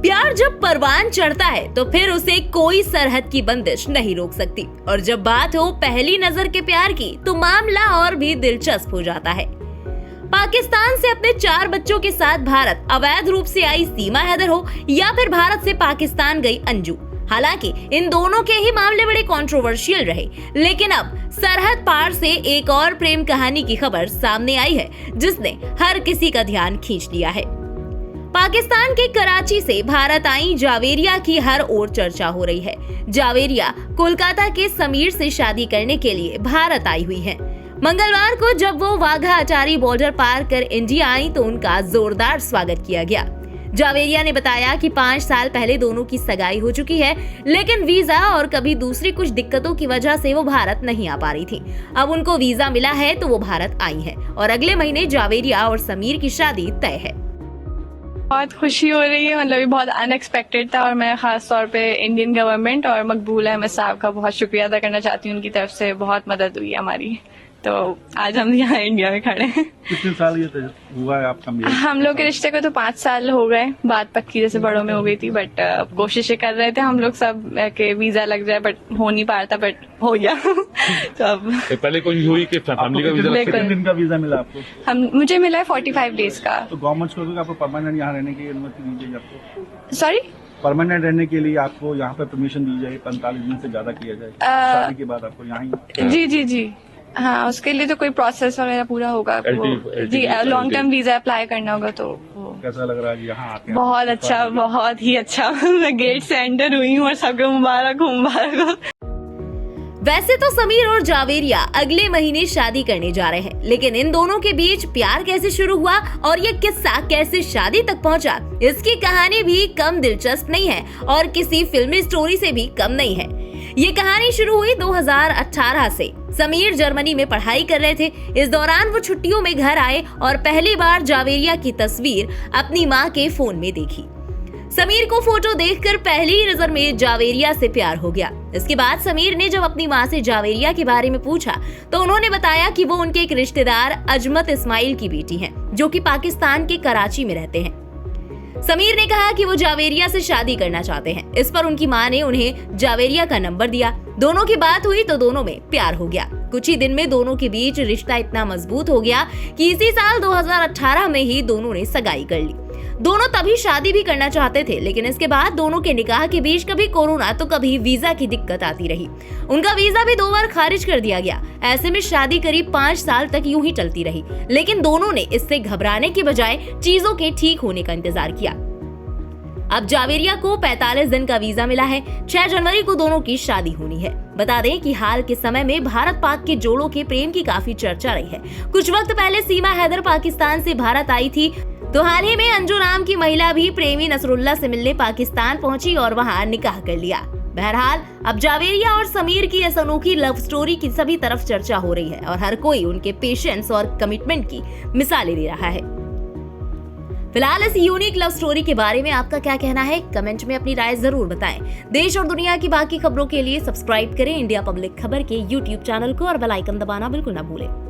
प्यार जब परवान चढ़ता है तो फिर उसे कोई सरहद की बंदिश नहीं रोक सकती और जब बात हो पहली नजर के प्यार की तो मामला और भी दिलचस्प हो जाता है। पाकिस्तान से अपने 4 बच्चों के साथ भारत अवैध रूप से आई सीमा हैदर हो या फिर भारत से पाकिस्तान गई अंजू, हालांकि इन दोनों के ही मामले बड़े कंट्रोवर्शियल रहे, लेकिन अब सरहद पार से एक और प्रेम कहानी की खबर सामने आई है जिसने हर किसी का ध्यान खींच लिया है। पाकिस्तान के कराची से भारत आई जावेरिया की हर ओर चर्चा हो रही है। जावेरिया कोलकाता के समीर से शादी करने के लिए भारत आई हुई हैं। मंगलवार को जब वो वाघा अटारी बॉर्डर पार कर इंडिया आई तो उनका जोरदार स्वागत किया गया। जावेरिया ने बताया कि 5 साल पहले दोनों की सगाई हो चुकी है, लेकिन वीजा और कभी दूसरी कुछ दिक्कतों की वजह से वो भारत नहीं आ पा रही थी। अब उनको वीजा मिला है तो वो भारत आई है और अगले महीने जावेरिया और समीर की शादी तय है। बहुत खुशी हो रही है, मतलब ये बहुत अनएक्सपेक्टेड था और मैं खास तौर पे इंडियन गवर्नमेंट और मकबूल अहमद साहब का बहुत शुक्रिया अदा करना चाहती हूँ। उनकी तरफ से बहुत मदद हुई हमारी, तो आज हम यहाँ इंडिया में खड़े हैं। कितने साल ये हुआ है आपका? हम लोग के रिश्ते को तो 5 साल हो गए, बात पक्की जैसे बड़ों में हो गई थी, बट कोशिशें कर रहे थे हम लोग सब के वीजा लग जाए, बट हो नहीं पा रहा था, बट हो गया। तो अब पहले कोई हुई कि फैमिली का वीजा? कितने दिन का वीजा मिला आपको? मुझे मिला है 45 डेज का। तो गवर्नमेंट को आपको परमानेंट यहाँ रहने की अनुमति दी जाएगी आपको? सॉरी, परमानेंट रहने के लिए आपको यहाँ पे परमिशन दी जाए, 45 दिन से ज्यादा किया जाए शादी के बाद आपको यहाँ? जी, हाँ, उसके लिए तो कोई प्रोसेस वगैरह पूरा होगा। जी, लॉन्ग टर्म वीजा अप्लाई करना होगा। तो कैसा लग रहा है यहाँ आके? बहुत अच्छा, बहुत ही अच्छा। मैं गेट से एंटर हुई हूँ और सबको मुबारक हो। वैसे तो समीर और जावेरिया अगले महीने शादी करने जा रहे हैं, लेकिन इन दोनों के बीच प्यार कैसे शुरू हुआ और ये किस्सा कैसे शादी तक पहुंचा, इसकी कहानी भी कम दिलचस्प नहीं है और किसी फिल्मी स्टोरी से भी कम नहीं है। ये कहानी शुरू हुई 2018 से। समीर जर्मनी में पढ़ाई कर रहे थे। इस दौरान वो छुट्टियों में घर आए और पहली बार जावेरिया की तस्वीर अपनी माँ के फोन में देखी। समीर को फोटो देखकर पहली नजर में जावेरिया से प्यार हो गया। इसके बाद समीर ने जब अपनी माँ से जावेरिया के बारे में पूछा तो उन्होंने बताया कि वो उनके एक रिश्तेदार अजमत इस्माइल की बेटी हैं, जो कि पाकिस्तान के कराची में रहते हैं। समीर ने कहा कि वो जावेरिया से शादी करना चाहते हैं। इस पर उनकी माँ ने उन्हें जावेरिया का नंबर दिया। दोनों की बात हुई तो दोनों में प्यार हो गया। कुछ ही दिन में दोनों के बीच रिश्ता इतना मजबूत हो गया कि इसी साल 2018 में ही दोनों ने सगाई कर ली। दोनों तभी शादी भी करना चाहते थे, लेकिन इसके बाद दोनों के निकाह के बीच कभी कोरोना तो कभी वीजा की दिक्कत आती रही। उनका वीजा भी 2 बार खारिज कर दिया गया। ऐसे में शादी करीब 5 साल तक यूं ही चलती रही, लेकिन दोनों ने इससे घबराने की बजाय चीजों के ठीक होने का इंतजार किया। अब जावेरिया को 45 दिन का वीजा मिला है। 6 जनवरी को दोनों की शादी होनी है। बता दें कि हाल के समय में भारत पाक के जोड़ों के प्रेम की काफी चर्चा रही है। कुछ वक्त पहले सीमा हैदर पाकिस्तान से भारत आई थी, तो हाल ही में अंजू नाम की महिला भी प्रेमी नसरुल्ला से मिलने पाकिस्तान पहुंची और वहां निकाह कर लिया। बहरहाल अब जावेरिया और समीर की इस अनोखी लव स्टोरी की सभी तरफ चर्चा हो रही है और हर कोई उनके पेशेंस और कमिटमेंट की मिसालें दे रहा है। फिलहाल इस यूनिक लव स्टोरी के बारे में आपका क्या कहना है? कमेंट में अपनी राय जरूर बताएं। देश और दुनिया की बाकी खबरों के लिए सब्सक्राइब करें इंडिया पब्लिक खबर के YouTube चैनल को और बेल आइकन दबाना बिल्कुल न भूलें।